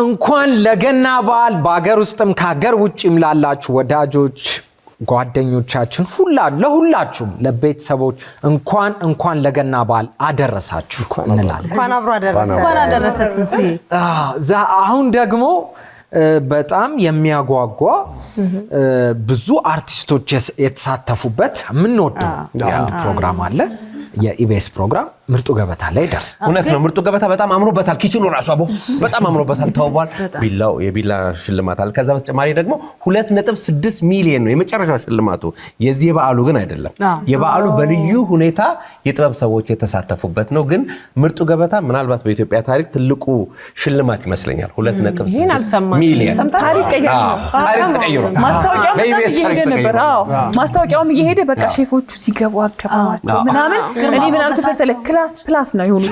እንኳን ለገና በዓል በአገር ውስጥም ከሀገር ውጭም ላላችሁ ወዳጆች ጓደኞቻችን ለሁላችሁም ለቤተሰቦች እንኳን ለገና በዓል አደረሳችሁ እንላለን። እንኳን አብሮ አደረሰን። አሁን ደግሞ በጣም የሚያጓጓ ብዙ አርቲስቶች የተሳተፉበት ምንወደው አንድ ፕሮግራም አለ። የኢቢኤስ ፕሮግራም ምርጡ ገበታ ላይ ደርስ እውነት ነው። ምርጡ ገበታ በጣም አምሮበታል። ኪችኑ ራሱ በጣም አምሮበታል፣ ተውቧል። ቢላው የቢላ ሽልማት አለ። ከዛ በተጨማሪ ደግሞ 2.6 ሚሊዮን ነው የመጨረሻው ሽልማቱ። የዚህ የበዓሉ ግን አይደለም። የበዓሉ በልዩ ሁኔታ የጥበብ ሰዎች የተሳተፉበት ነው። ግን ምርጡ ገበታ ምናልባት በኢትዮጵያ ታሪክ ትልቁ ሽልማት ይመስለኛል። 2.6 ሚሊዮን ታሪክ ተቀይሮ ማስታወቂያውም እየሄደ በቃ ሼፎቹ ሲገቡ አከባባቸው ምናምን እኔ ምናምን ተፈሰለ ክላስ ፕላስ ነው ይሁን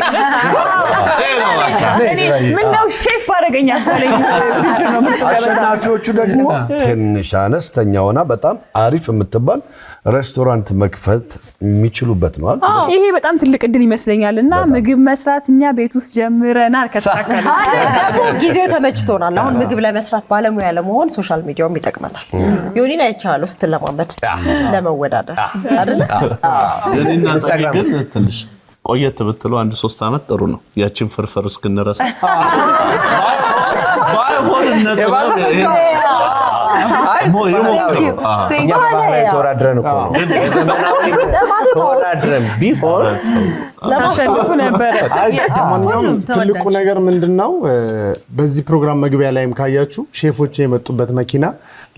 ምን ነው ሼፍ ባረገኛ አስባለኝ። አሸናፊዎቹ ደግሞ ትንሽ አነስተኛ ሆና በጣም አሪፍ የምትባል ሬስቶራንት መክፈት የሚችሉበት ነው አይደል? ይሄ በጣም ትልቅ እድል ይመስለኛልና ምግብ መስራት እኛ ቤት ውስጥ ጀምረናል። ከተሳካለ ደግሞ ጊዜው ተመችቶናል። አሁን ምግብ ላይ መስራት ባለሙያ ለመሆን ሶሻል ሚዲያውም ይጠቅመናል። ዮኒና አይቻለሁ ስትለማመድ ለመወዳደር አይደል? ኢንስታግራም ትንሽ ቆየት ብትሉ 1-3 አመት ጥሩ ነው። ያቺን ፍርፍር እስክንረሳ ባይሆንነት ተወዳድረን እኮ ነው ተወዳድረን ቢሆን ለማሸነፍ ነበር። ለማንኛውም ትልቁ ነገር ምንድነው በዚህ ፕሮግራም መግቢያ ላይም ካያችሁ ሼፎቹ የመጡበት መኪና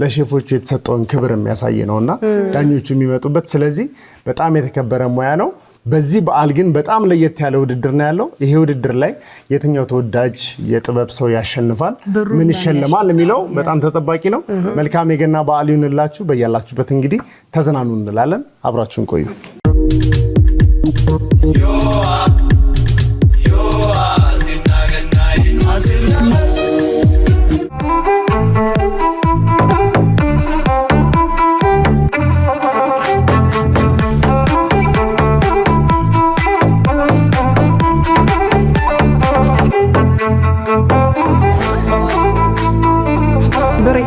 ለሼፎቹ የተሰጠውን ክብር የሚያሳይ ነውና ዳኞቹ የሚመጡበት፣ ስለዚህ በጣም የተከበረ ሙያ ነው። በዚህ በዓል ግን በጣም ለየት ያለ ውድድር ነው ያለው። ይሄ ውድድር ላይ የትኛው ተወዳጅ የጥበብ ሰው ያሸንፋል፣ ምን ይሸልማል የሚለው በጣም ተጠባቂ ነው። መልካም የገና በዓል ይሁንላችሁ። በያላችሁበት እንግዲህ ተዝናኑ እንላለን። አብራችሁን ቆዩ።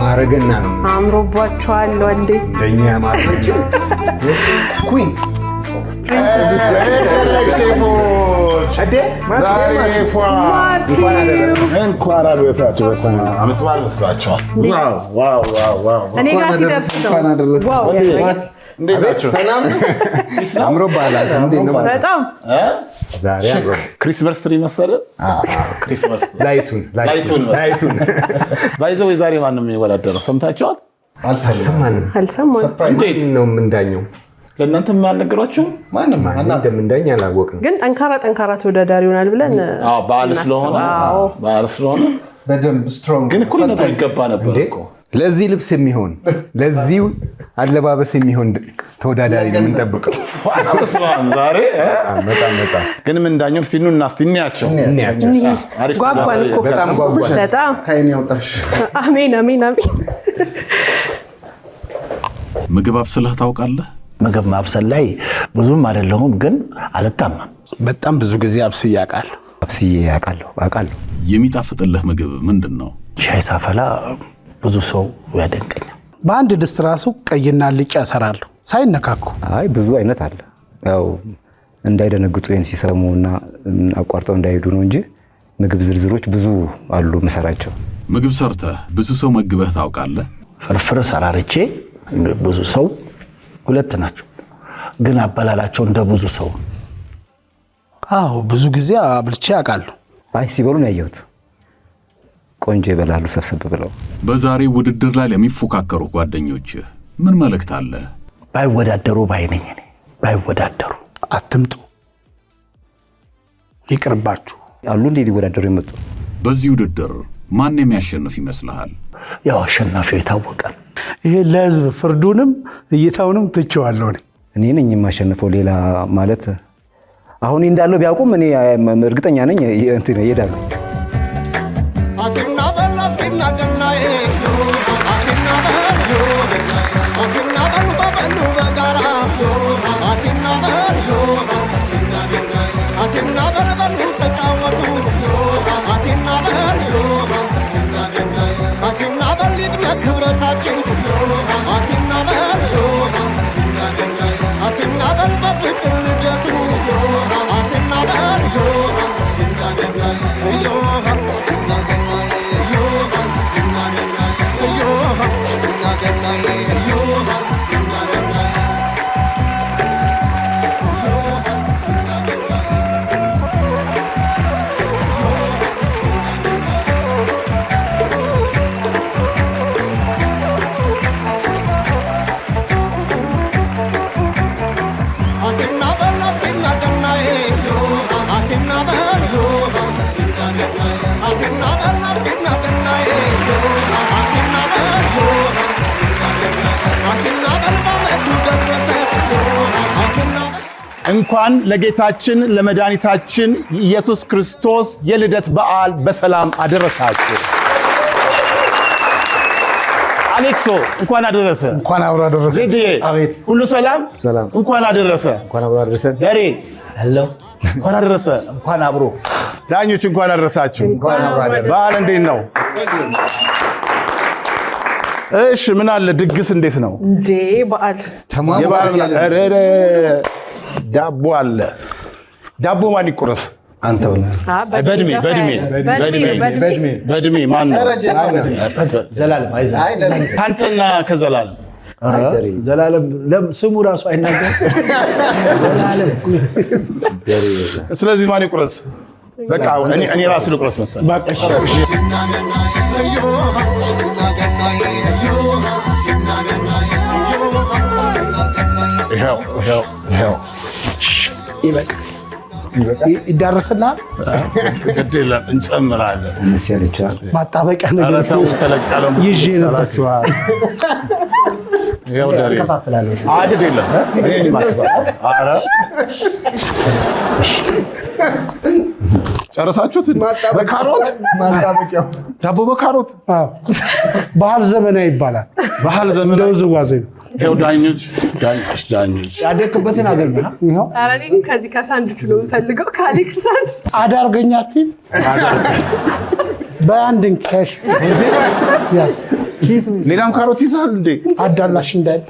ማረገና ነው አምሮባቸዋል ወንዴ ለኛ ማረች ኩዊን እንኳን አደረሳችሁ። አመት በዓል መስሏቸዋል። እኔ ጋር ሲደርስ ዋው ሰላም አምሮባላል። በጣም ዛሬ ክሪስማስ ትሪ መሰለ ክሪስማስ ላይቱን ባይዘው የዛሬ ማን ነው የሚወዳደረው? ሰምታችኋል? አልሰማንም። ሰርፕራይዝ ነው የምንዳኘው። ለእናንተ ማንነግራችሁ ማንም እንደምንዳኝ አላወቅንም። ግን ጠንካራ ተወዳዳሪ ይሆናል ብለን በዓል ስለሆነ በደንብ ስትሮንግ ግን እኮ ነው ይገባ ነበር እኮ ለዚህ ልብስ የሚሆን ለዚህ አለባበስ የሚሆን ተወዳዳሪ ነው የምንጠብቀው። ዛሬ በጣም ግን ምን ዳኞች ሲኑ እናስቲኛቸው ጓጓን እኮ በጣም ታይን ያውጣሽ። አሜን። ምግብ አብስለህ ታውቃለህ? ምግብ ማብሰል ላይ ብዙም አይደለሁም፣ ግን አልታማም። በጣም ብዙ ጊዜ አብስዬ አውቃለሁ። የሚጣፍጥልህ ምግብ ምንድነው? ሻይ ሳፈላ ብዙ ሰው ያደንቀኛል። በአንድ ድስት ራሱ ቀይና ልጭ ያሰራሉ ሳይነካኩ። አይ ብዙ አይነት አለ። ያው እንዳይደነግጡ ወይን ሲሰሙና አቋርጠው እንዳይሄዱ ነው እንጂ ምግብ ዝርዝሮች ብዙ አሉ መሰራቸው። ምግብ ሰርተህ ብዙ ሰው መግበህ ታውቃለህ? ፍርፍር ሰራርቼ ብዙ ሰው 2 ናቸው፣ ግን አበላላቸው እንደ ብዙ ሰው። አዎ ብዙ ጊዜ አብልቼ አውቃለሁ። አይ ሲበሉ ነው ያየሁት። ቆንጆ ይበላሉ ሰብሰብ ብለው። በዛሬ ውድድር ላይ ለሚፎካከሩ ጓደኞችህ ምን መልእክት አለ? ባይወዳደሩ ባይነኝ እኔ ባይወዳደሩ አትምጡ፣ ይቅርባችሁ አሉ እንዴ ሊወዳደሩ የመጡ። በዚህ ውድድር ማን የሚያሸንፍ ይመስልሃል? ያው አሸናፊው የታወቃል። ይሄ ለህዝብ ፍርዱንም እይታውንም ትቼዋለሁ። እኔ ነኝ የማሸንፈው። ሌላ ማለት አሁን እንዳለው ቢያውቁም እኔ እርግጠኛ ነኝ እንትን ይሄዳሉ። አሲና በሉ በጋ ክብረታችን አሲናበል አሲናበል በፍቅር ልደቱ አሲናበል እንኳን ለጌታችን ለመድኃኒታችን ኢየሱስ ክርስቶስ የልደት በዓል በሰላም አደረሳችሁ። አሌክሶ እንኳን አደረሰ። እንኳን አብሮ አደረሰ። ዜድዬ አቤት፣ ሁሉ ሰላም ሰላም። እንኳን አደረሰ። እንኳን አብሮ አደረሰ። ደሬ ሄሎ እንኳን አደረሰ። እንኳን አብሮ ዳኞች እንኳን አደረሳችሁ። በዓል እንዴት ነው? እሺ ምን አለ ድግስ እንዴት ነው እንዴ? በዓል የበዓል ዳቦ አለ። ዳቦ ማን ይቆረስ? አንተ በእድሜ ማን ነው? ዘላለም አንተና ከዘላለም ዘላለም ስሙ ራሱ አይናገር። ስለዚህ ማን ይቆረስ? በቃ እኔ ራሱ ልቆረስ መሰለኝ። ይዳረስልሃል። ግድ የለም እንጨምራለን። ማጣበቂያ ነገር ይዤ ነበራችኋል። ጨረሳችሁት? በካሮት ዳቦ በካሮት ባህል ዘመናዊ ይባላል። ባህል ዘመናዊ ውዝዋዜ ነው። ይኸው ዳኞች ያደግበትን አገር ነው። ኧረ እኔ ከዚህ ከሳንድቹ ነው የምፈልገው። ከአሌክስ ሳንድች አዳርገኛት በአንድን ካሽ ሌላም ካሮት ይዛል እንዴ? አዳላሽ እንዳይል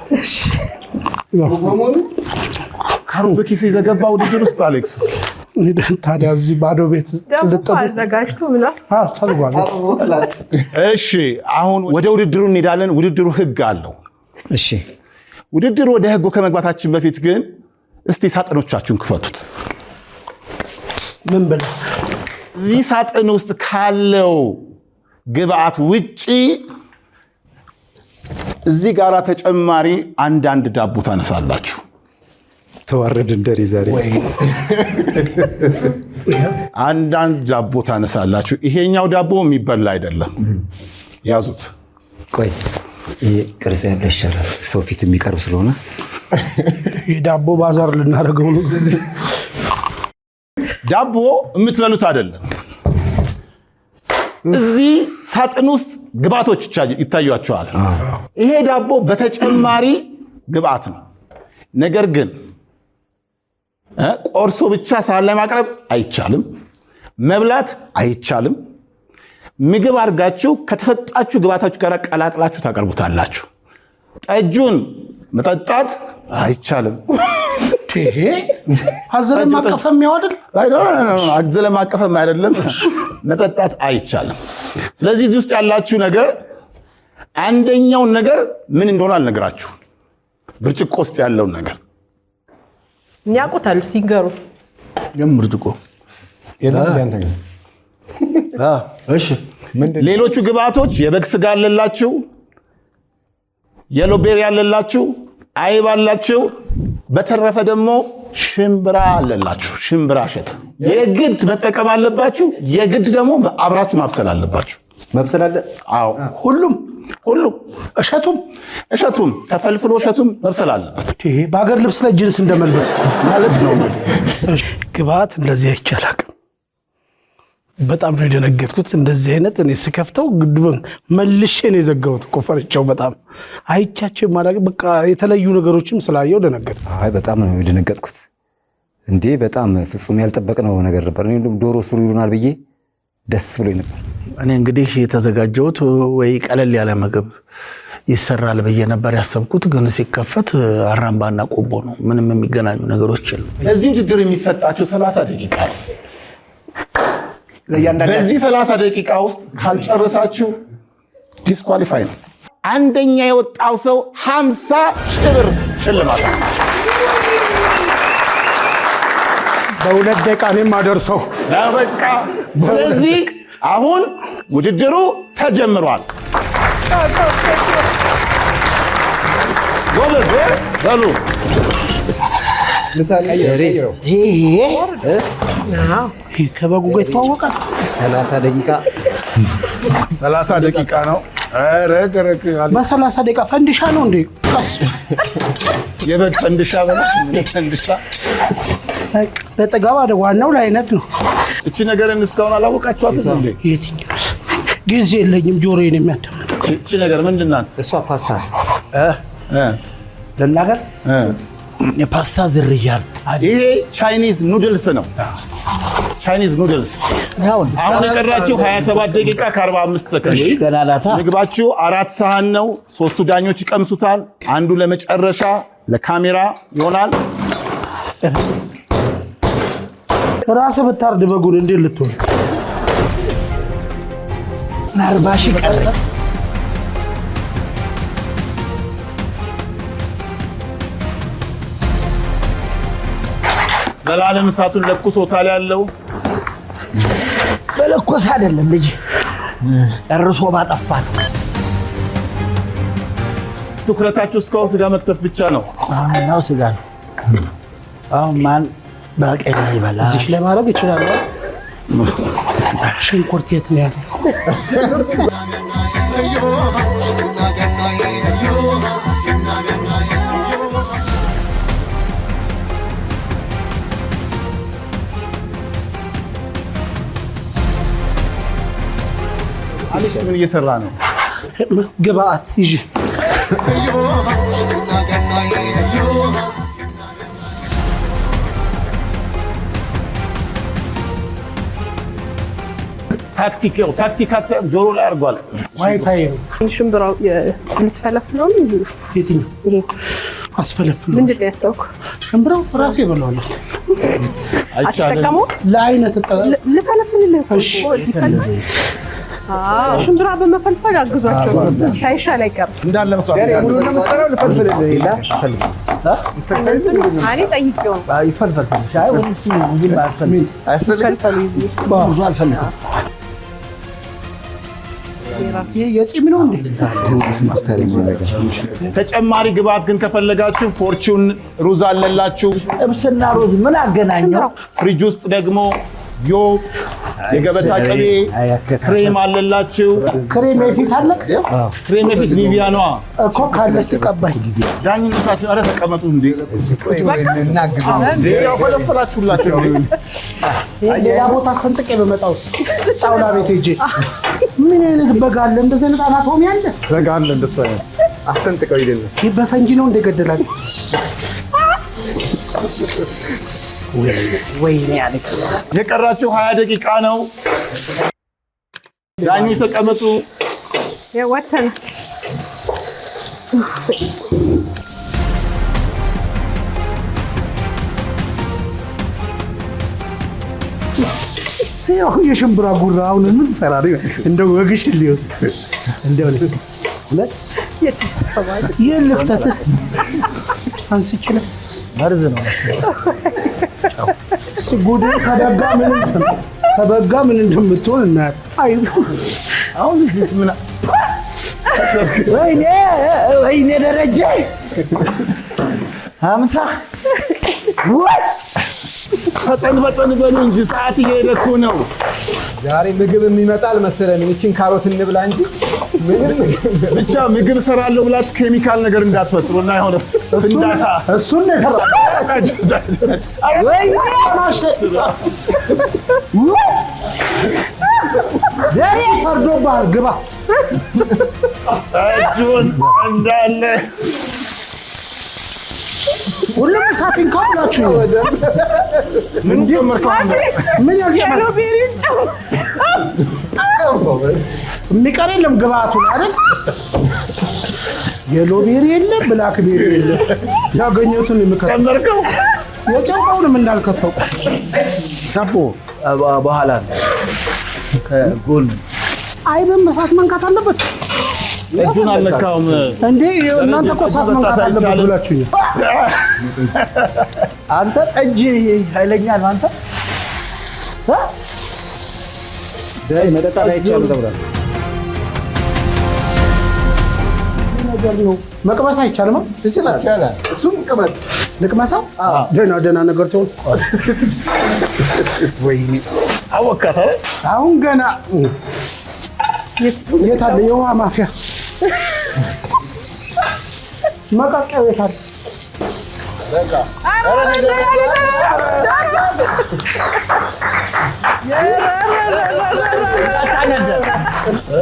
ካሮት በኪስ ይዘገባ ውድድር ውስጥ አሌክስ። ታዲያ እዚህ ባዶ ቤት አዘጋጅቶ ምናል ተልጓል። እሺ አሁን ወደ ውድድሩ እንሄዳለን። ውድድሩ ህግ አለው። እሺ ውድድሩ ወደ ህጉ ከመግባታችን በፊት ግን እስቲ ሳጥኖቻችሁን ክፈቱት። ምን ብለህ እዚህ ሳጥን ውስጥ ካለው ግብአት ውጪ እዚህ ጋራ ተጨማሪ አንዳንድ ዳቦ ታነሳላችሁ። ተዋረድ እንደሪ ዛሬ አንዳንድ ዳቦ ታነሳላችሁ። ይሄኛው ዳቦ የሚበላ አይደለም። ያዙት። ቆይ ይሄ ቅርጽ ያለው ይሻላል፣ ሰው ፊት የሚቀርብ ስለሆነ የዳቦ ባዛር ልናደርገው ነው። ዳቦ የምትበሉት አይደለም። እዚህ ሳጥን ውስጥ ግብአቶች ይታያቸዋል። ይሄ ዳቦ በተጨማሪ ግብአት ነው። ነገር ግን ቆርሶ ብቻ ሳህን ላይ ማቅረብ አይቻልም፣ መብላት አይቻልም። ምግብ አድርጋችሁ ከተሰጣችሁ ግብአታችሁ ጋር ቀላቅላችሁ ታቀርቡታላችሁ። ጠጁን መጠጣት አይቻልም። አዘለም ማቀፈም ያወድል አዘለም ማቀፈም አይደለም፣ መጠጣት አይቻልም። ስለዚህ እዚህ ውስጥ ያላችሁ ነገር አንደኛውን ነገር ምን እንደሆነ አልነግራችሁ። ብርጭቆ ውስጥ ያለውን ነገር ያውቁታል። እስቲ ንገሩ። ብርጭቆ እሺ ሌሎቹ ግብአቶች የበግ ስጋ አለላችሁ፣ የሎቤሪ አለላችሁ፣ አይብ አላችሁ። በተረፈ ደግሞ ሽምብራ አለላችሁ። ሽምብራ እሸት የግድ መጠቀም አለባችሁ። የግድ ደግሞ አብራችሁ ማብሰል አለባችሁ። መብሰል አለ። አዎ ሁሉም እሸቱም ተፈልፍሎ እሸቱም መብሰል አለበት። በሀገር ልብስ ላይ ጅንስ እንደመልበስ ማለት ነው። ግብአት እንደዚህ አይቻላል። በጣም ነው የደነገጥኩት። እንደዚህ አይነት እኔ ስከፍተው ግድበን መልሼ ነው የዘጋሁት። ቆፈርቻው በጣም አይቻቸው ማለት በቃ የተለዩ ነገሮችም ስላየው ደነገጥኩ። አይ በጣም ነው የደነገጥኩት። እንዴ በጣም ፍጹም ያልጠበቅነው ነገር ነበር። እኔ እንደውም ዶሮ ስሩ ይሉናል ብዬ ደስ ብሎኝ ነበር። እኔ እንግዲህ የተዘጋጀሁት ወይ ቀለል ያለ ምግብ ይሰራል ብዬ ነበር ያሰብኩት፣ ግን ሲከፈት አራምባና ቆቦ ነው። ምንም የሚገናኙ ነገሮች የሉም። ለዚህ ውድድር የሚሰጣችሁ 30 ደቂቃ ነው። በዚህ 30 ደቂቃ ውስጥ ካልጨረሳችሁ ዲስኳሊፋይ ነው። አንደኛ የወጣው ሰው 50 ሺህ ብር ሽልማት ነው። በሁለት ደቂቃ እኔም አደርሰው በቃ። ስለዚህ አሁን ውድድሩ ተጀምሯል። ጎበዝ በሉ። ከበጉ ጋር ይተዋወቃል። 30 ደቂቃ ነው። በ30 ደቂቃ ፈንድሻ ነው እንዴ? የበግ ፈንድሻ ፈንድሻ ለጥጋብ አይደል? ዋናው ለአይነት ነው። እቺ ነገርን እስካሁን አላወቃችኋትም እንዴ? ጊዜ የለኝም፣ ጆሮዬን የሚያዳምጥ። እቺ ነገር ምንድን ናት? እሷ ፓስታ ልናገር፣ የፓስታ ዝርያ ነው። ይሄ ቻይኒዝ ኑድልስ ነው። ቻይኒዝ ኑድልስ። አሁን የቀራችሁ 27 ደቂቃ ከ45 ሰከንድ። ምግባችሁ 4 ሰሃን ነው። 3ቱ ዳኞች ይቀምሱታል። አንዱ ለመጨረሻ ለካሜራ ይሆናል። ራስ ብታርድ በጉን እንዴት ልትሆን? 40 ሺህ ቀረ። ዘላለም እሳቱን ለኩሶታል። ያለው በለኮስ አይደለም ልጅ እርሶ ባጠፋል። ትኩረታችሁ እስካሁን ስጋ መክተፍ ብቻ ነው። ነው ስጋ ነው። አሁን ማን ባቄላ ይበላል? እዚህ ለማድረግ ይችላል። ሽንኩርት የት ነው ያለው? አሌክስ ምን እየሰራ ነው? ግብአት ይዤ ታክቲክ ጆሮ ላይ አድርጓል። ዋይፋይ ነው። ሽምብራው ልትፈለፍለው ነው? የትኛው? ይሄ አስፈለፍለው። ምንድን ነው ያሰብኩ? ሽምብራው ራሴ በለዋለሁ። አትጠቀሙ? ለአይነት ልፈለፍልልህ እኮ ይፈልግ። ሽምብራ በመፈልፈል አግዟቸው ሳይሻል አይቀርም። እንዳለ መስራት ጠይቄው ይፈልፈል። ሻይ ወይስ እንጂ አልፈልግም። የፂም ነው እንዴ? ተጨማሪ ግብአት ግን ከፈለጋችሁ ፎርቹን ሩዝ አለላችሁ። ጥብስና ሩዝ ምን አገናኘው? ፍሪጅ ውስጥ ደግሞ የገበታ ቅቤ ክሬም አለላችሁ። ክሬም የፊት አለ? ክሬም የፊት ኒቪያ ነዋ እኮ ካለ ሲቀባይ። ዳኝነታችሁ ኧረ ተቀመጡ እንዴ! ያው ፈለፈላችሁላችሁ እንዴ! ሌላ ቦታ ሰንጥቄ በመጣውስ ጣውላ ቤት ሄጄ ምን አይነት በግ አለ? እንደዚህ አይነት አናቶሚ አለ? በግ አለ እንደሱ አይነት አሰንጥቀው ይደለ በፈንጂ ነው እንደገደላል። ወይኔ አሌክስ፣ የቀራችሁ 20 ደቂቃ ነው። ዳኞች ተቀመጡ። ወተን ሲያው የሽምብራ ጉራ አሁን ምን ሰራ ነው? እንደው ወግሽ ሊወስድ እንደው የልክተት አንስችለ መርዝ ነው መሰለኝ። ጉድ ከበጋ ምን እንደምትሆን እናት። አይ አሁን እዚህ ምን ወይኔ ደረጀ 50 ፈጠን በሉ እንጂ ሰዓት እየሄደ እኮ ነው። ዛሬ ምግብ የሚመጣል መሰለኝ። እቺን ካሮት እንብላ እንጂ ብቻ ምግብ እሰራለሁ ብላችሁ ኬሚካል ነገር እንዳትፈጥሩና የሆነ ፍንዳታ እሱን ነው ዛሬ ፈርዶብሃል። ግባ እጁን እንዳለ ሁሉም እሳትን ካላችሁ ምን ጀመርከው? ምን ያልጨመር የሚቀር የለም ግብአቱ አይደል? የሎቤሪ የለም ብላክቤሪ የለም። ያገኘሁትን የምከተመርከው የጨውቀውንም እንዳልከተው ዳቦ በኋላ ከጎን አይብም እሳት መንካት አለበት። እጁን አልነካውም እንዴ? እናንተ እኮ እሳት መንካት አለበት ብላችሁ አንተ እጅ ኃይለኛ ነው አንተ ዳይ መጠጣት አይቻልም ተብሏል። ነገር ነው መቅመስ አይቻልም። ይችላል። እሱም ቅመስ ልቅመሰው ደህና ነገር ሲሆን ወይኔ አወቃታ አሁን ገና የት አለ የውሃ ማፊያ መቀቀው የት አለ?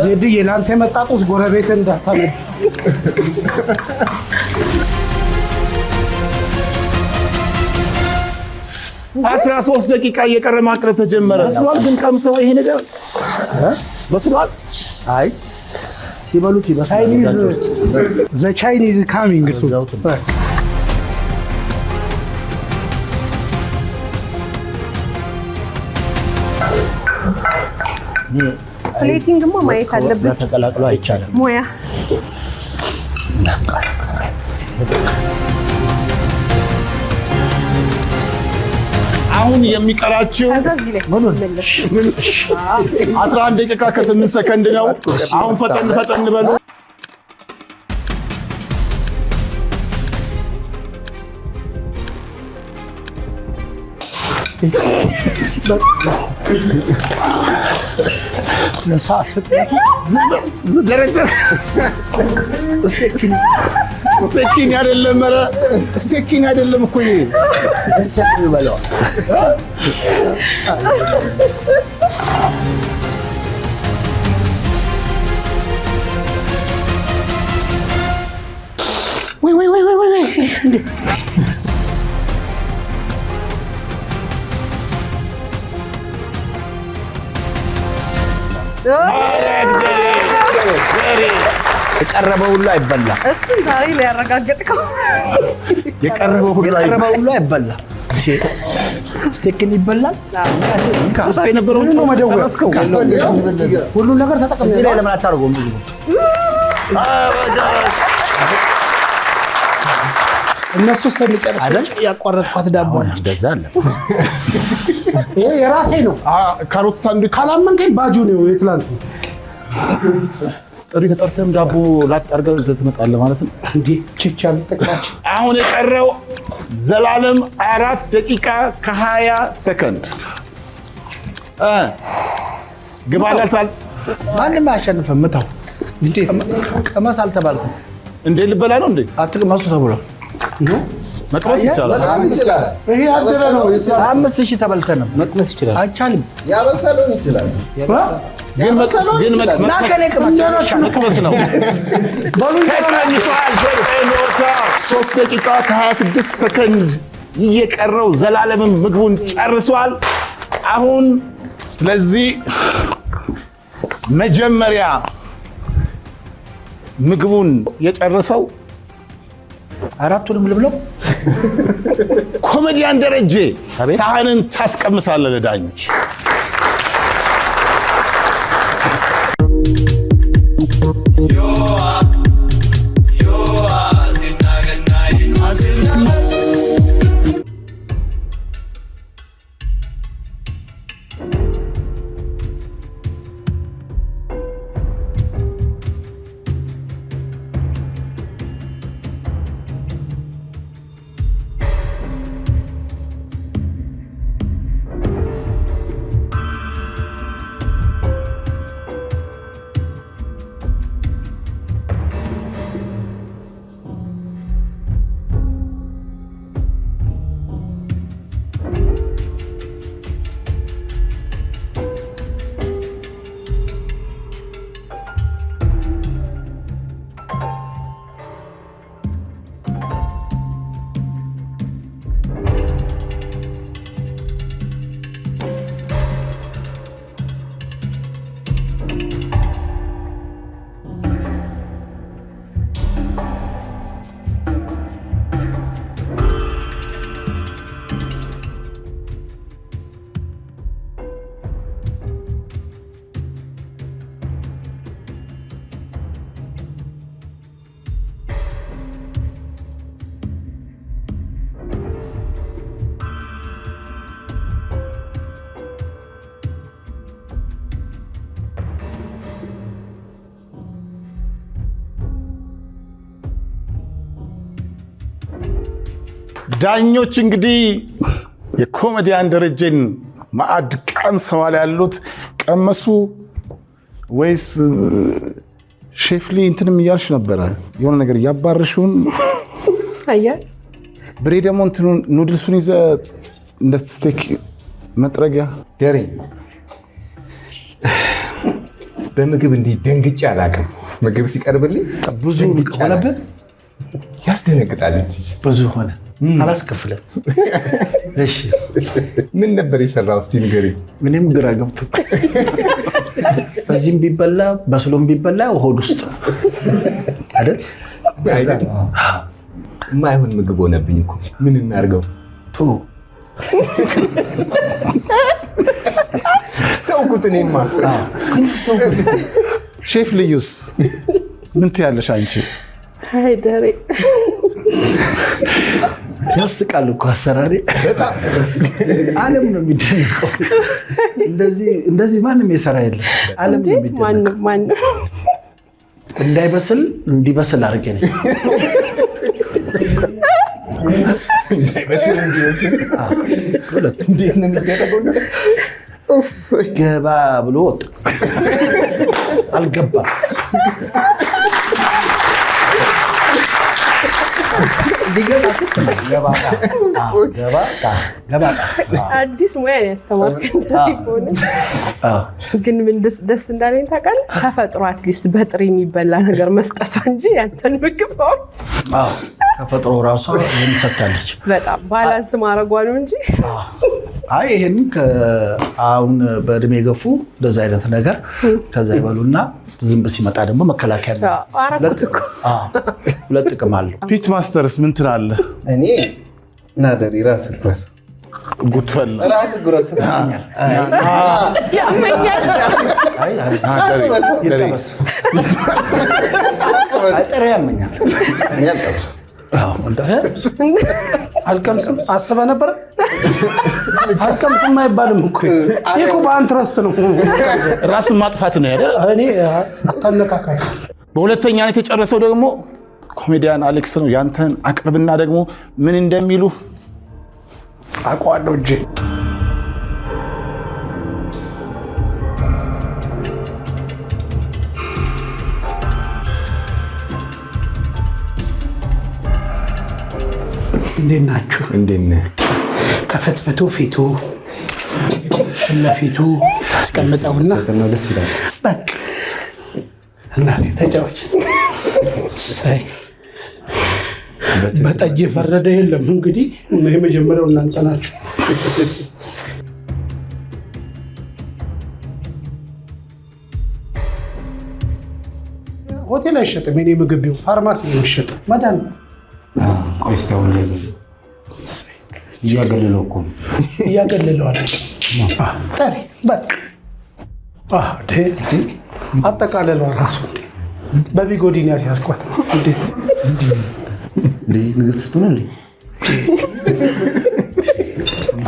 ዜድዬ ለአንተ የመጣ ጡስ ጎረቤት እንዳታነድ። 13 ደቂቃ እየቀረ ማቅረብ ተጀመረ። በስሏል ግን ቀምሰው ይሄ ነገር በስሏል። አይ ሲበሉት ይበስላል። ዘ ቻይኒዝ ካሚንግ ሱ ፕሌቲንግማ ማየት አለብን። ተቀላቅሎ አይቻልም። ሙያ አሁን የሚቀራችሁ 11 ደቂቃ ከ8 ሰከንድ ነው። አሁን ፈጠን በሉ። ለሰዓት ፍጥነቱ ደረጃ ስቴኪኒ አይደለም። ኧረ ስቴኪኒ አይደለም እኮ ይሄ እሰጥ ይበላው። ወይ የቀረበው ሁሉ አይበላ። እሱን ዛሬ ላይ ያረጋገጥከው የቀረበው ሁሉ አይበላ። ስቴክን ይበላል። ካሳ የነበረው ነው መደወል ሁሉ ነገር ተጠቅመህ እዚህ ላይ ለምን አታርገውም? እነሱ እስከሚጨርሱ ያቋረጥኳት ዳቦ ነች። እንደዛ አለ። ይሄ የራሴ ነው። ካሮት ሳንዱች ካላመንከኝ ባጁ ነው የትላንቱ ጥሪ ተጠርተም ዳቦ ላጥ አድርገህ እዚህ ትመጣለህ ማለት ነው እንዴ? ችቻል ተቀራጭ። አሁን የቀረው ዘላለም 4 ደቂቃ ከ20 ሰከንድ ግባላታል። ማንም አያሸንፍም። ምታው እንዴ ቀመስ አልተባልኩም እንዴ? ልበላ ነው እንዴ? አትቅመሱ ተብሏል። መቅመስ ይቻላል። ይሄ አደረ ነው። 5000 ተበልተንም መቅመስ ይችላል። አይቻልም። ያበሰለውን ይችላል። ግን መቅመስ ነው። 3 ደቂቃ ከ26 ሰከንድ እየቀረው ዘላለምም ምግቡን ጨርሷል። አሁን ስለዚህ መጀመሪያ ምግቡን የጨረሰው አራቱንም ልብለው። ኮሜዲያን ደረጀ ሳህንን ታስቀምሳለህ ለዳኞች። ዳኞች እንግዲህ የኮሜዲያን ደረጀን ማዕድ ቀምሰዋል ያሉት። ቀመሱ ወይስ ሼፍሊ እንትንም እያልሽ ነበረ የሆነ ነገር እያባረሽውን አያ ብሬ ደግሞ እንትኑን ኑድልሱን ይዘ እንደ ስቴክ መጥረጊያ ደሬ በምግብ እንዲህ ደንግጬ አላውቅም። ምግብ ሲቀርብልኝ ብዙ ሆነብህ ያስደነግጣል እንጂ ብዙ ሆነ አላስከፍለም። እሺ ምን ነበር የሰራው? እስቲ ንገሪኝ። ምንም ግራ ገብቶ በዚህም ቢበላ በስሎም ቢበላ ሆድ ውስጥ አይደል? የማይሆን ምግብ ሆነብኝ እኮ ምን እናድርገው? ተውኩት። እኔማ ሼፍ ልዩስ ምን ትያለሽ አንቺ? አይ ደሬ ያስቃል እኮ አሰራሪ በጣም ዓለም ነው የሚደንቀው። እንደዚህ ማንም የሰራ የለም። ዓለም ነው የሚደንቀው። ማንም እንዳይበስል እንዲበስል አድርጌ ነኝ። እንዳይበስል እንዲበስል እንዴት ነው የሚደረገው? ገባ ብሎ ወጣ። አልገባም። አዲስ ሙያ ያስተማርከን ሆነ። ግን ምን ደስ እንዳለኝ ታውቃለህ? ተፈጥሮ አትሊስት በጥሬ የሚበላ ነገር መስጠቷ እንጂ ያንተን ምግብ ተፈጥሮ ራሷ ሰጥታለች። በጣም ባላንስ ማድረጓ ነው እንጂ አይ ይሄን አሁን በእድሜ የገፉ እንደዛ አይነት ነገር ከዛ ይበሉና ዝንብ ሲመጣ ደግሞ መከላከያ ነው። ሁለት ጥቅም አለው። ፒት ማስተርስ ምን ትላለህ? እኔ ናደሪ ራስ ጉረስ ጉትፈላ ራስ ጉረስ ያመኛል። ጥሬ ያመኛል። አልቀምስም አስበህ ነበር? አልቀምስም አይባልም እኮ ይሄ እኮ በአንትረስት ነው። ራስን ማጥፋት ነው አይደል? እኔ አታነካካይ። በሁለተኛ ነው የተጨረሰው ደግሞ ኮሜዲያን አሌክስ ነው። ያንተን አቅርብና ደግሞ ምን እንደሚሉ አውቀዋለሁ እንጂ እንዴት ናችሁ? እንዴት ነህ? ከፈትፈቱ ፊቱ ለፊቱ ታስቀምጠውና ደስ ይላል። በቃ እና ተጫወች። ሳይ በጠጅ የፈረደ የለም። እንግዲህ የመጀመሪያው እናንተ ናችሁ። ሆቴል አይሸጥም። የኔ ምግብ ቢሆን ፋርማሲ ነው የሚሸጠው። መድኃኒት ቆይስታው እያገለለው እኮ እያገለለው አለ። ጠሪ በቃ አጠቃለለው ራሱ በቢጎዲን ያስያዝኳት እንዴት እንደዚህ ምግብ ትስጡ ነው እንዴ?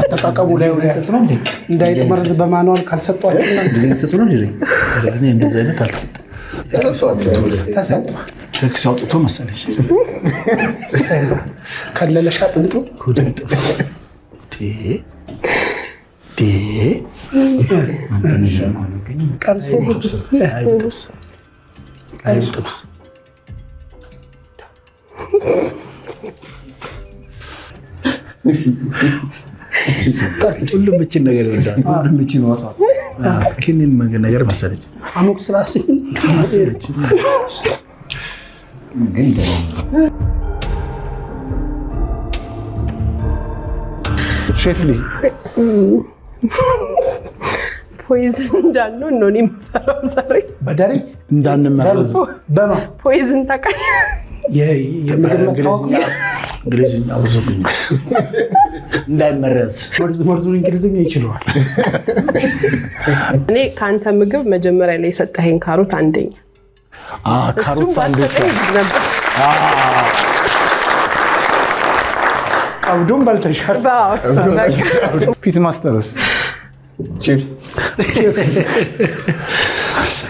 አጠቃቀሙ ላይ እንዳይጥመርዝ በማንዋል ካልሰጧቸው እንደዚህ ትስጡ ነው እንዴ? እኔ እንደዚህ አይነት አልሰጠም። ተሰጥቷል። ከክስ አውጥቶ መሰለሽ ከለለሽ አጥንቱ ቀምሴ ሁሉም ብቻ ነገር ይወዳል። ሁሉም ብቻ ይወጣል። ኪኒን ነገር መሰለች አሙቅ ስላስ መሰለች ግን ሼፍሊ ፖይዝን እንዳለው ነው እኔ የምፈራው ዛሬ በደሬ እንዳንመረዝ በማ ፖይዝን ታውቃለህ? የምግብ እንግሊዝኛ ብዙ ግን እንዳይመረዝ መርዙን እንግሊዝኛ ይችላል። እኔ ከአንተ ምግብ መጀመሪያ ላይ የሰጠኸኝ ካሮት አንደኛ ካሮት ሳንዱች ነበር። ቀብዱን በልተሻል። ፒት ማስተርስ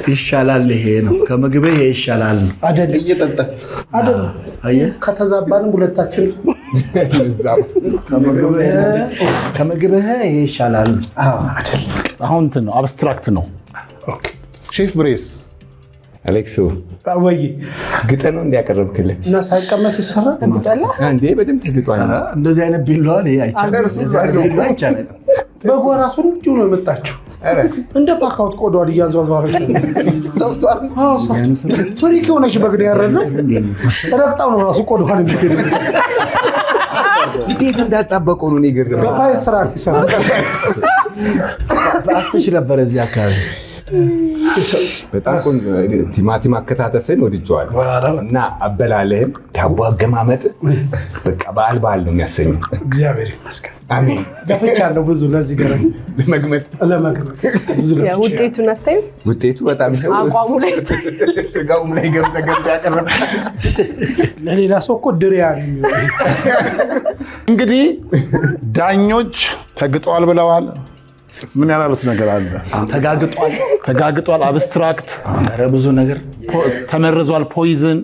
ይሻላል። ይሄ ነው ከምግቤ ይሄ ይሻላል። አይደል? እየጠጣ አይደል? ከተዛባንም ሁለታችን ከምግብህ ይሄ ይሻላል። አሁን እንትን ነው አብስትራክት ነው። ሼፍ ብሬስ አሌክሱ ወይ ግጠ ነው እንዲያቀርብክልን እና ሳይቀመስ ይሰራል እንዴ? በደምብ ተግጧል። እንደዚህ አይነት ቢላዋ አይቻልም። በጓ ራሱ እንዲሁ ነው የመጣችው። እንደ ፓካውት ቆዳዋን እያዟዟረች ፍሪክ የሆነች በግድ ያረለው ረግጣው ነው ራሱ ቆዳዋን የሚገኝ እንዴት እንዳጣበቀው ነው የገረመኝ። በፓይስትራ ይሰራል። አስተሽ ነበር እዚህ አካባቢ በጣም ቆንጆ ቲማቲም አከታተፍን ወድጄዋለሁ እና አበላለህም ዳቦ አገማመጥ በቃ በዓል ነው የሚያሰኘው። እግዚአብሔር ይመስገን። አሜን። ገፍቻለሁ ብዙ ለዚህ ደረጃ ለመግመት ብዙ ውጤቱን አታዩ? ውጤቱ በጣም አቋሙ ላይ ስጋውም ላይ ገብተ ያቀረበ ለሌላ ሰው እኮ ድሪያ ነው የሚሆነው። እንግዲህ ዳኞች ተግጠዋል ብለዋል። ምን ያላሉት ነገር አለ? ተጋግጧል፣ አብስትራክት፣ ኧረ ብዙ ነገር ተመርዟል፣ ፖይዝን።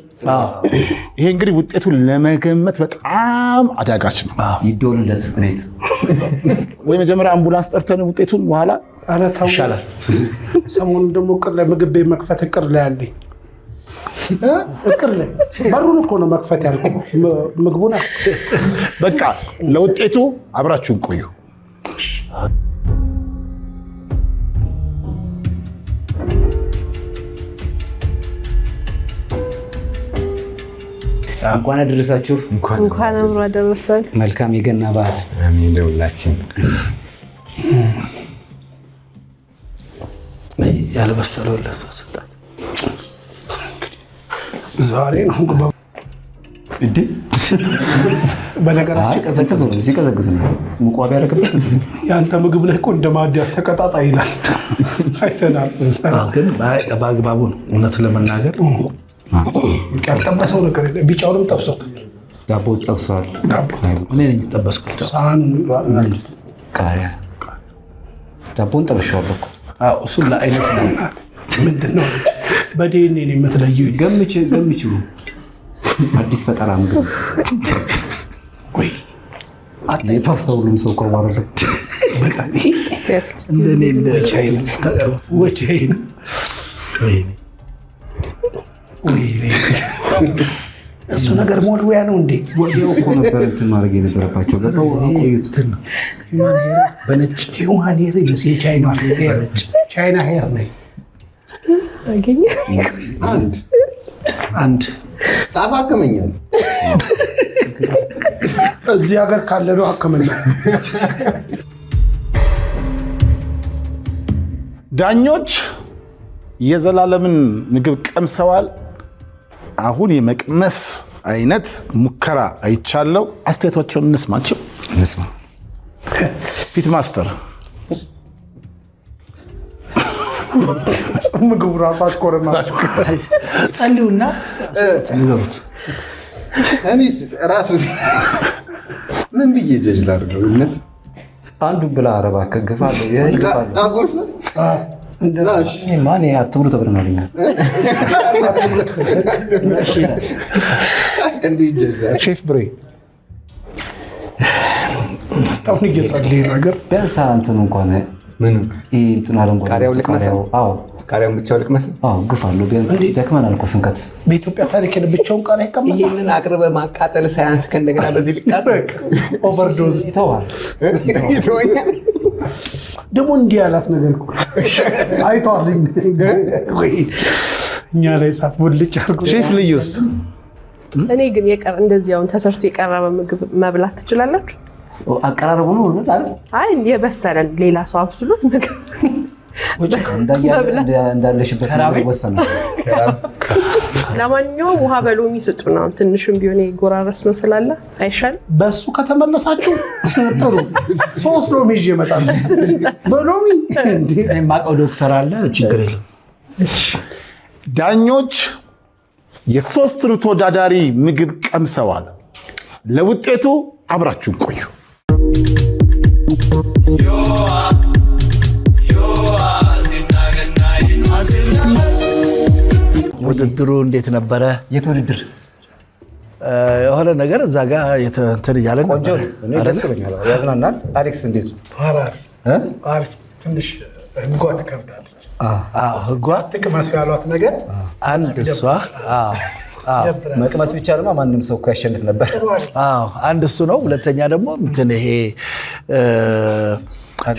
ይሄ እንግዲህ ውጤቱን ለመገመት በጣም አዳጋች ነው። ይደውልለት ቤት ወይ መጀመሪያ አምቡላንስ ጠርተን ውጤቱን በኋላ ኧረ ተው ይሻላል። ሰሞኑን ደግሞ እቅር ላይ ምግብ ቤት መክፈት እቅር ላይ አለኝ። እቅር ላይ በሩን እኮ ነው መክፈት ያልኩህ ምግቡን። በቃ ለውጤቱ አብራችሁን ቆዩ። እንኳን አደረሳችሁ። እንኳን አብሮ አደረሰን። መልካም የገና በዓል። አሜን ለሁላችን። ያልበሰለው ለሷ ሰጣት። ዛሬ ነው እንዴ? በነገራችን ሲቀዘቅዝ ነው ሙቋቢያ ያደረግበት። የአንተ ምግብ ላይ እኮ እንደ ማዲያ ተቀጣጣይ ይላል። አይተናል ስንሰራ። ግን በአግባቡ ነው እውነት ለመናገር ያልጠበሰው ነገር የለም። ቢጫውንም ጠብሶታል። ዳቦ ጠብሷል። እኔ ነኝ የጠበስኩት። ሳህን ቃሪያ ዳቦን ጠብሼዋለሁ እኮ። እሱን ለአይነት ምንድን ነው በዲኤንኤ ነው የምትለየው? ገምቹ አዲስ ፈጠራ ምግብ ወይ የፓስታ ሁሉም ሰው እኮ ማለት ነው። እንደኔ እንደ ወጪ እሱ ነገር ሞልዊያ ነው እንዴ? ወዲያው እኮ ነበር እንትን ማድረግ የነበረባቸው። ገባው አቆዩት። በነጭ ሂውማን ሄር ቻይና ሄር ነው። አንድ ታፋከመኛል። እዚህ ሀገር ካለ ነው ሕክምና። ዳኞች የዘላለምን ምግብ ቀምሰዋል። አሁን የመቅመስ አይነት ሙከራ አይቻለው። አስተያየቶቻቸውን እንስማቸው። ፊት ማስተር ምግቡ ራሱ አስቆረማ። ጸልዩና ንገሩት። እኔ ራሱ ምን ብዬ ጀጅ ላድርገው? እውነት አንዱን ብላ አረባ ከግፋለሁ አጎርስ ማን አትብሉ ተብለናል። ሼፍ ብሬ እስካሁን እየጸለየ ነገር ቢያንስ እንትኑ እንኳን ምን ይሄ እንትን አረንጓዴ ቃሪያው ልቅመሰው? አዎ ቃሪያውን ብቻው ልቅመሰው? አዎ ግፋለሁ። ቢያንስ ደክመናል እኮ ስንከትፍ። በኢትዮጵያ ታሪክ ብቻውን ቃሪያ ይቀመሳል? ይሄንን አቅርበ ማቃጠል ሳያንስ ከእንደገና በዚህ ሊቃጠል ኦቨርዶዝ ይተዋል። ይተወኛል። ደግሞ እንዲህ ያላት ነገር እኮ አይተዋል ወይ እኛ ላይ ሳት ወልጭ አድርጎ። ሼፍ ልዩስ? እኔ ግን እንደዚህ አሁን ተሰርቶ የቀረበ ምግብ መብላት ትችላላችሁ? አቀራረቡ ነው አይደል? አይ የበሰለን ሌላ ሰው አብስሎት ምግብ እንዳለሽበት ወሰነ። ለማንኛውም ውሃ በሎሚ ስጡ ነው። ትንሽም ቢሆን የጎራረስ ነው ስላለ አይሻልም? በሱ ከተመለሳችሁ ጥሩ። 3 ሎሚ ይዤ እመጣለሁ። በሎሚ እንዴ የማውቀው ዶክተር አለ። ችግር የለም። ዳኞች የሶስቱን ተወዳዳሪ ምግብ ቀምሰዋል። ለውጤቱ አብራችሁን ቆዩ። ውድድሩ እንዴት ነበረ? የት ውድድር? የሆነ ነገር እዛ ጋር እንትን እያለን ቆንጆ ደስ ብሎኛል። ያዝናናል። አሌክስ እንዴት ነው? አሪፍ። ትንሽ ህጓ ትከብዳለች። ህጓ ትቅመስ ያሏት ነገር አንድ እሷ መቅመስ ቢቻልማ ማንም ሰው እኮ ያሸንፍ ነበር። አንድ እሱ ነው። ሁለተኛ ደግሞ እንትን ይሄ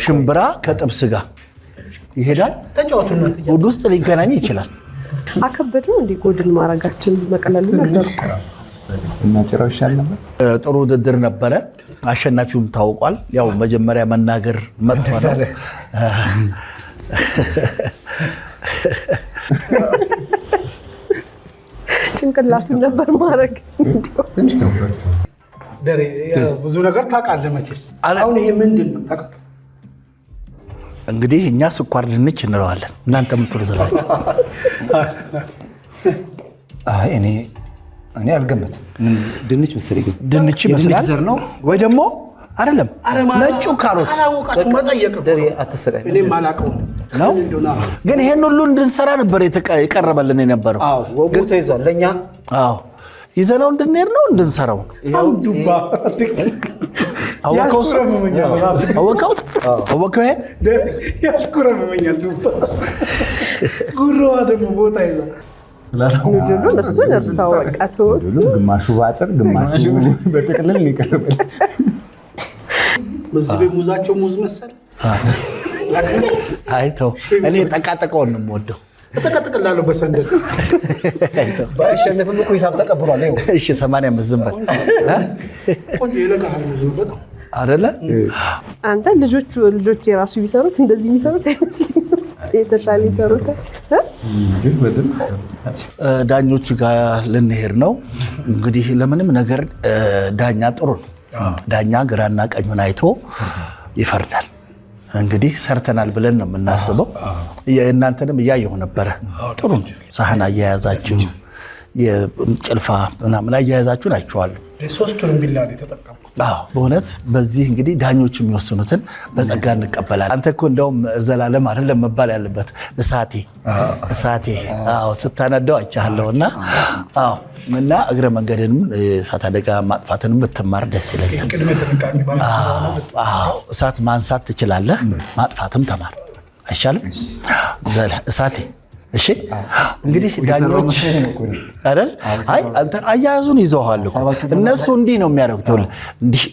ሽምብራ ከጥብስ ጋር ይሄዳል። ውድ ውስጥ ሊገናኝ ይችላል። አከበድ ነው እንዲህ ጎድን ማድረጋችን መቀለል ነበር። ጥሩ ውድድር ነበረ። አሸናፊውም ታውቋል። ያው መጀመሪያ መናገር መጥቶ ነው። ጭንቅላቱን ነበር ማድረግ ደሬ ብዙ ነገር ታውቃለህ መቼስ። አሁን ይሄ ምንድን ነው? እንግዲህ እኛ ስኳር ድንች እንለዋለን። እናንተ የምትሉ ዘላችሁ? አይ እኔ አልገመትም። ድንች መሰለኝ። ድንች ይመስላል ነው ወይ ደግሞ አይደለም? ነጩ ካሮት ነው። ግን ይሄን ሁሉ እንድንሰራ ነበር የቀረበልን የነበረው። ወጉ ተይዟል ለእኛ። ይዘነው እንድንሄድ ነው እንድንሰራው። አወቀው ያሽኮረመኛል። ጉሮዋ ደግሞ ቦታ ይዛ ምንድነው? እሱን እርሳው በቃ ተወሱ። ግማሹ ባጥር ግማሹ በጥቅልል ይቀርባል። በዚህ ቤት ሙዛቸው ሙዝ መሰል አይተው እኔ ጠቃጠቀውን ነው የምወደው። ተቀጥቅላለሁ በሰንደል ባይሸነፍም እኮ ሂሳብ ተቀብሏል። እሺ 85 ዝም በል ቆንጆ የለጋል ሙዝ ነው አይደለ? አንተ ልጆች የራሱ ቢሰሩት እንደዚህ የሚሰሩት አይመስልም። የተሻለ ይሰሩታል። ዳኞቹ ጋር ልንሄድ ነው እንግዲህ። ለምንም ነገር ዳኛ ጥሩ ነው። ዳኛ ግራና ቀኙን አይቶ ይፈርዳል። እንግዲህ ሰርተናል ብለን ነው የምናስበው። እናንተንም እያየሁ ነበረ። ጥሩ ሳህን አያያዛችሁ፣ የጭልፋ ምናምን አያያዛችሁን አይቼዋለሁ። ሶስቱንም ቢላ ነው የተጠቀምኩት። በእውነት በዚህ እንግዲህ ዳኞቹ የሚወስኑትን በጸጋ እንቀበላለን። አንተ እኮ እንደውም ዘላለም አይደለም መባል ያለበት እሳቴ። ስታነደው አይቻለሁ እና እግረ መንገድንም እሳት አደጋ ማጥፋትንም ብትማር ደስ ይለኛል። እሳት ማንሳት ትችላለህ፣ ማጥፋትም ተማር አይሻልም? እሳቴ እሺ። እንግዲህ ዳኞች አይደል? አይ አንተ አያያዙን ይዘዋል እኮ እነሱ እንዲህ ነው የሚያደርጉት። እንዲህ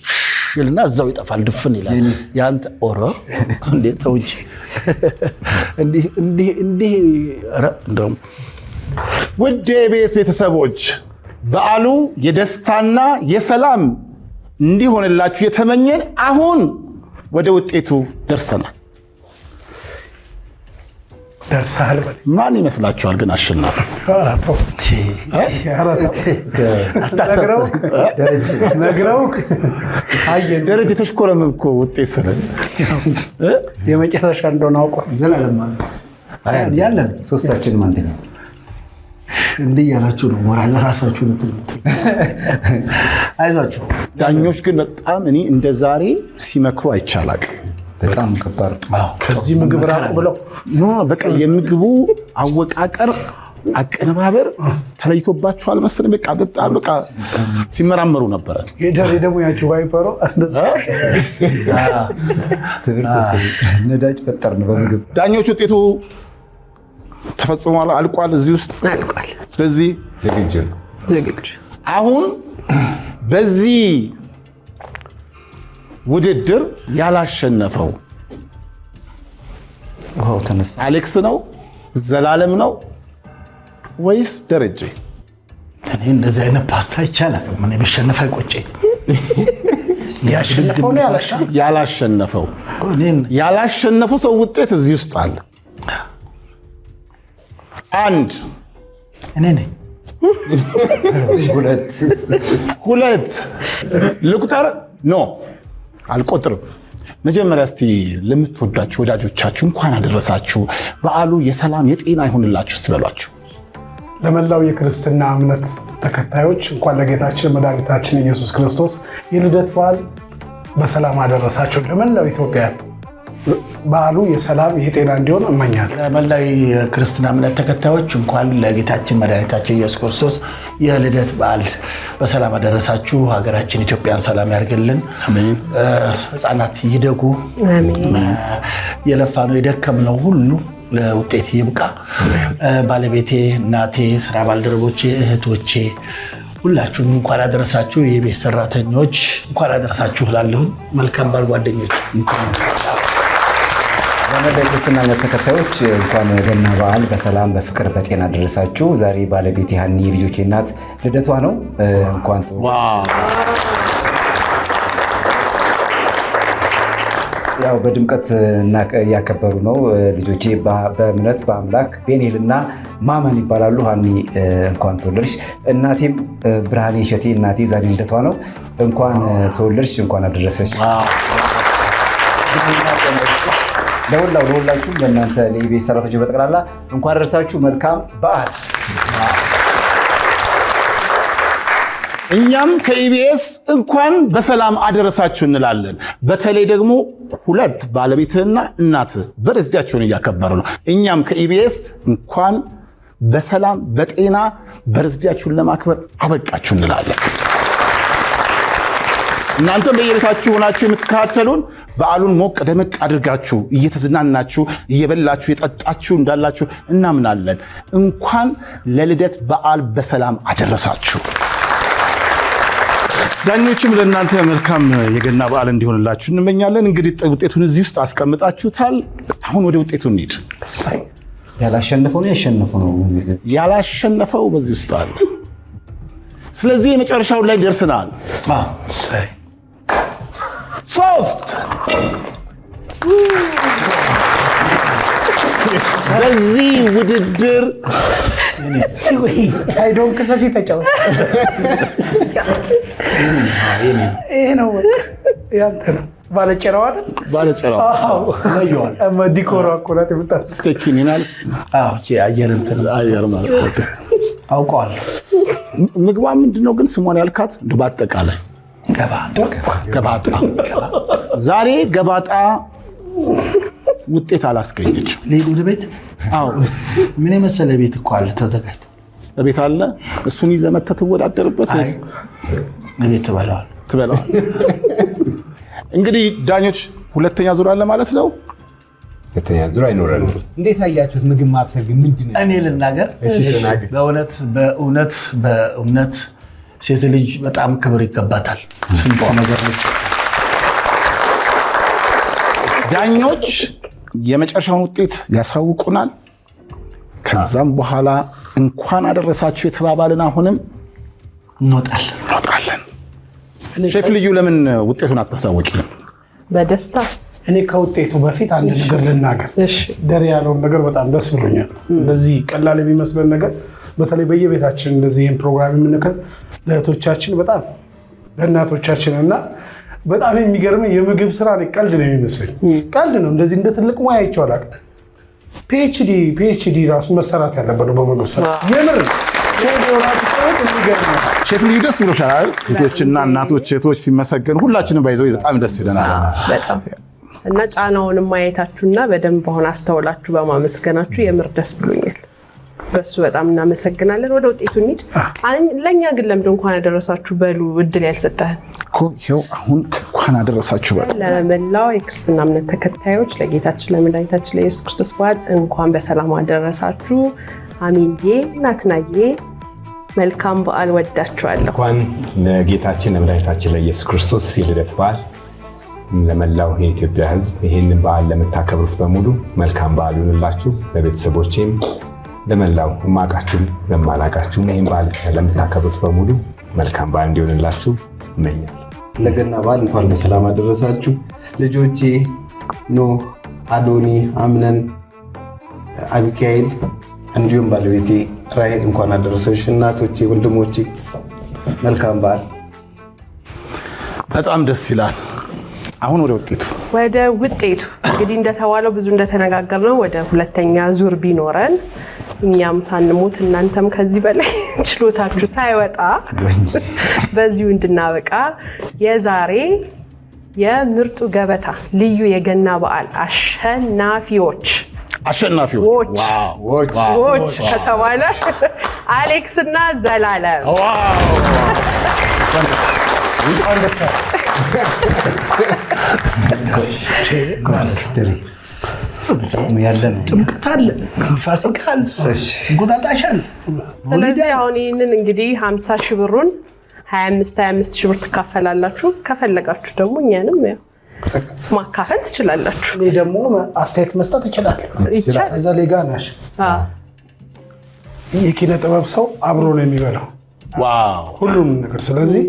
ሽልና እዛው ይጠፋል፣ ድፍን ይላል። ያንተ ኦሮ እንዴ ተው እንጂ እንዲህ እንደውም ውድ የኢቢኤስ ቤተሰቦች በዓሉ የደስታና የሰላም እንዲሆንላችሁ የተመኘን አሁን ወደ ውጤቱ ደርሰናል። ደርሰሃል። ማን ይመስላችኋል ግን አሸናፊ? ነግረው ደረጀ ተሽኮረመም እኮ ውጤት ስለ የመጨረሻ እንደሆነ አውቋል። ዘላለም ያለን ሶስታችንም አንደኛ እንዲህ ያላችሁ ነው ሞራል ለራሳችሁ ነው። አይዟችሁ። ዳኞች ግን በጣም እኔ እንደ ዛሬ ሲመክሩ አይቻላቅ። በጣም ከባድ ከዚህ ምግብ ራቁ ብለው በቃ የምግቡ አወቃቀር አቀነባበር ተለይቶባቸዋል መሰለኝ። በቃ ሲመራመሩ ነበረ። የደሬ ደግሞ ያቺው ዋይፐሮ ትምህርት ነዳጅ ፈጠር ነው በምግብ። ዳኞች ውጤቱ ተፈጽሟል፣ አልቋል፣ እዚህ ውስጥ አልቋል። ስለዚህ ዝግጁ አሁን በዚህ ውድድር ያላሸነፈው አሌክስ ነው፣ ዘላለም ነው ወይስ ደረጀ? እኔ እንደዚህ አይነት ፓስታ ይቻላል። ምን የሚሸነፍ አይቆጨኝ። ያላሸነፈው ሰው ውጤት እዚህ ውስጥ አለ። አንድ እኔ ነኝ። ሁለት ልቁጠር? ኖ አልቆጥርም። መጀመሪያ እስቲ ለምትወዳችሁ ወዳጆቻችሁ እንኳን አደረሳችሁ፣ በዓሉ የሰላም የጤና ይሁንላችሁ ትበሏቸው። ለመላው የክርስትና እምነት ተከታዮች እንኳን ለጌታችን መድኃኒታችን ኢየሱስ ክርስቶስ የልደት በዓል በሰላም አደረሳችሁ። ለመላው ኢትዮጵያ በዓሉ የሰላም የጤና እንዲሆን እመኛለሁ። ለመላው የክርስትና እምነት ተከታዮች እንኳን ለጌታችን መድኃኒታችን ኢየሱስ ክርስቶስ የልደት በዓል በሰላም አደረሳችሁ። ሀገራችን ኢትዮጵያን ሰላም ያርግልን። ሕፃናት ይደጉ። የለፋነው የደከምነው ሁሉ ለውጤት ይብቃ። ባለቤቴ፣ እናቴ፣ ስራ ባልደረቦቼ፣ እህቶቼ ሁላችሁም እንኳን አደረሳችሁ። የቤት ሰራተኞች እንኳን አደረሳችሁ እላለሁ። መልካም በዓል ጓደኞች። ለመላው የክርስትና እምነት ተከታዮች እንኳን ገና በዓል በሰላም በፍቅር በጤና አደረሳችሁ። ዛሬ ባለቤቴ ሀኒ የልጆቼ እናት ልደቷ ነው። እንኳን ያው በድምቀት እያከበሩ ነው ልጆቼ። በእምነት በአምላክ ቤኔልና ማመን ይባላሉ። ሀኒ እንኳን ተወለድሽ። እናቴም ብርሃኔ እሸቴ እናቴ ዛሬ ልደቷ ነው። እንኳን ተወለድሽ፣ እንኳን አደረሰሽ። ለሁላችሁም ለእናንተ ለኢቢኤስ ሰራተኞች በጠቅላላ እንኳን አደረሳችሁ። መልካም በዓል። እኛም ከኢቢኤስ እንኳን በሰላም አደረሳችሁ እንላለን። በተለይ ደግሞ ሁለት ባለቤትህና እናትህ በርዝዴያቸውን እያከበሩ ነው። እኛም ከኢቢኤስ እንኳን በሰላም በጤና በርዝዴያችሁን ለማክበር አበቃችሁ እንላለን። እናንተም በየቤታችሁ ሆናችሁ የምትከታተሉን በዓሉን ሞቅ ደመቅ አድርጋችሁ እየተዝናናችሁ እየበላችሁ የጠጣችሁ እንዳላችሁ እናምናለን። እንኳን ለልደት በዓል በሰላም አደረሳችሁ። ዳኞችም ለእናንተ መልካም የገና በዓል እንዲሆንላችሁ እንመኛለን። እንግዲህ ውጤቱን እዚህ ውስጥ አስቀምጣችሁታል። አሁን ወደ ውጤቱ እንሂድ። ያላሸነፈው ነው ያሸነፈው ነው ያላሸነፈው በዚህ ውስጥ አለ። ስለዚህ የመጨረሻው ላይ ደርሰናል። 3 በዚህ ውድድር አይዶን ክሰሲ ተጫወት። ይሄ ነው ያንተ ነው። ባለጨራው አይደል? ባለጨራው ለዩዋል ዲኮር አቆላት የምታስ ስቴኪኒናል። አየር እንትን አየር ማለት አውቀዋል። ምግቧ ምንድነው ግን ስሟን ያልካት? በአጠቃላይ ገባጣ። ዛሬ ገባጣ ውጤት አላስገኘችም። ለይሉ ቤት ምን የመሰለ ቤት እኮ አለ ተዘጋጅቶ ቤት አለ። እሱን ይዘህ መተህ ትወዳደርበት ወይስ ቤት ትበላዋል? እንግዲህ ዳኞች ሁለተኛ ዙር አለ ማለት ነው። ሁለተኛ ዙር አይኖረንም። እንዴት አያችሁት? ምግብ ማብሰል ግን ምንድን ነው? እኔ ልናገር። በእውነት ሴት ልጅ በጣም ክብር ይገባታል። ስንት ነገር ዳኞች የመጨረሻውን ውጤት ያሳውቁናል። ከዛም በኋላ እንኳን አደረሳችሁ የተባባልን አሁንም እንወጣለን። ሼፍ ልዩ ለምን ውጤቱን አታሳውቂንም? በደስታ እኔ ከውጤቱ በፊት አንድ ነገር ልናገር። ደሬ ያለውን ነገር በጣም ደስ ብሎኛል። እንደዚህ ቀላል የሚመስለን ነገር በተለይ በየቤታችን እንደዚህ ይህን ፕሮግራም የምንከል ለእህቶቻችን በጣም ለእናቶቻችን እና በጣም የሚገርም የምግብ ስራ ቀልድ ነው የሚመስለኝ። ቀልድ ነው። እንደዚህ እንደ ትልቅ ሙያ አይቼዋለሁ። ፒኤችዲ ራሱ መሰራት ያለበት በምግብ ስራ የምር ሼፍ ልዩ ደስ ብሎሻል። ሴቶችና እናቶች ሴቶች ሲመሰገኑ ሁላችንም ባይዘው በጣም ደስ ይለናል። በጣም እና ጫናውንም ማየታችሁና በደንብ አሁን አስተውላችሁ በማመስገናችሁ የምር ደስ ብሎኛል። በሱ በጣም እናመሰግናለን። ወደ ውጤቱ እንሂድ። ለኛ ግን ለምንድን እንኳን አደረሳችሁ በሉ እድል ያልሰጠህን እኮ ይኸው አሁን እንኳን አደረሳችሁ በሉ። ለመላው የክርስትና እምነት ተከታዮች ለጌታችን ለመድኃኒታችን ለኢየሱስ ክርስቶስ በዓል እንኳን በሰላም አደረሳችሁ። አሚንዬ ናትናዬ መልካም በዓል ወዳችኋለሁ። እንኳን ለጌታችን ለመድኃኒታችን ለኢየሱስ ክርስቶስ የልደት በዓል ለመላው የኢትዮጵያ ሕዝብ ይህንን በዓል ለምታከብሩት በሙሉ መልካም በዓል ይሁንላችሁ። ለቤተሰቦቼም ለመላው ማቃችሁ ለማላቃችሁ ይህን በዓል ብቻ ለምታከብሩት በሙሉ መልካም በዓል እንዲሆንላችሁ እመኛለሁ። ለገና በዓል እንኳን በሰላም አደረሳችሁ ልጆቼ። ኖህ፣ አዶኒ፣ አምነን፣ አቢካኤል እንዲሁም ባለቤቴ ራሄል እንኳን አደረሰሽ። እናቶቼ፣ ወንድሞቼ መልካም በዓል። በጣም ደስ ይላል። አሁን ወደ ውጤቱ እንግዲህ እንደተባለው ብዙ እንደተነጋገርነው ወደ ሁለተኛ ዙር ቢኖረን እኛም ሳንሞት እናንተም ከዚህ በላይ ችሎታችሁ ሳይወጣ በዚሁ እንድናበቃ የዛሬ የምርጡ ገበታ ልዩ የገና በዓል አሸናፊዎች ከተባለ አሌክስ እና ዘላለም ጥምቀት አለ፣ ፋሲካ አለ፣ እንቁጣጣሽ አለ። ስለዚህ አሁን ይህንን እንግዲህ 50 ሺህ ብሩን 25 ሺህ ብር ትካፈላላችሁ። ከፈለጋችሁ ደግሞ እኛንም ማካፈል ትችላላችሁ። እኔ ደግሞ አስተያየት መስጠት እችላለሁ። እዛ ሌጋ ናሽ የኪነ ጥበብ ሰው አብሮ ነው የሚበላው ሁሉም ነገር። ስለዚህ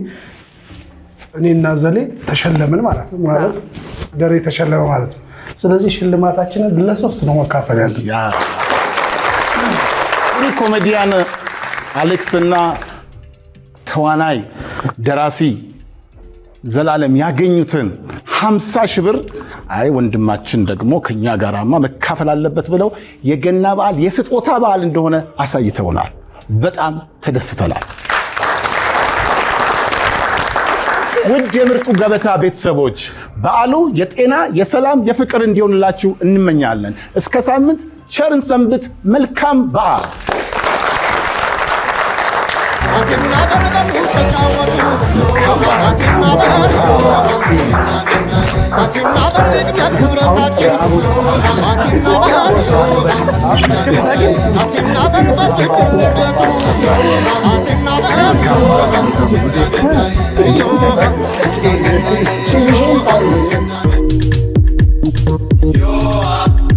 እኔና ዘሌ ተሸለምን ማለት ነው፣ ማለት ደሬ ተሸለመ ማለት ነው። ስለዚህ ሽልማታችንን ለሶስት ነው መካፈል ያለው። ኮሜዲያን አሌክስ እና ተዋናይ ደራሲ ዘላለም ያገኙትን 50 ሺህ ብር አይ ወንድማችን ደግሞ ከኛ ጋራማ መካፈል አለበት ብለው የገና በዓል የስጦታ በዓል እንደሆነ አሳይተውናል። በጣም ተደስተናል። ውድ የምርጡ ገበታ ቤተሰቦች በዓሉ የጤና፣ የሰላም፣ የፍቅር እንዲሆንላችሁ እንመኛለን። እስከ ሳምንት ቸርን ሰንብት። መልካም በዓል። Yo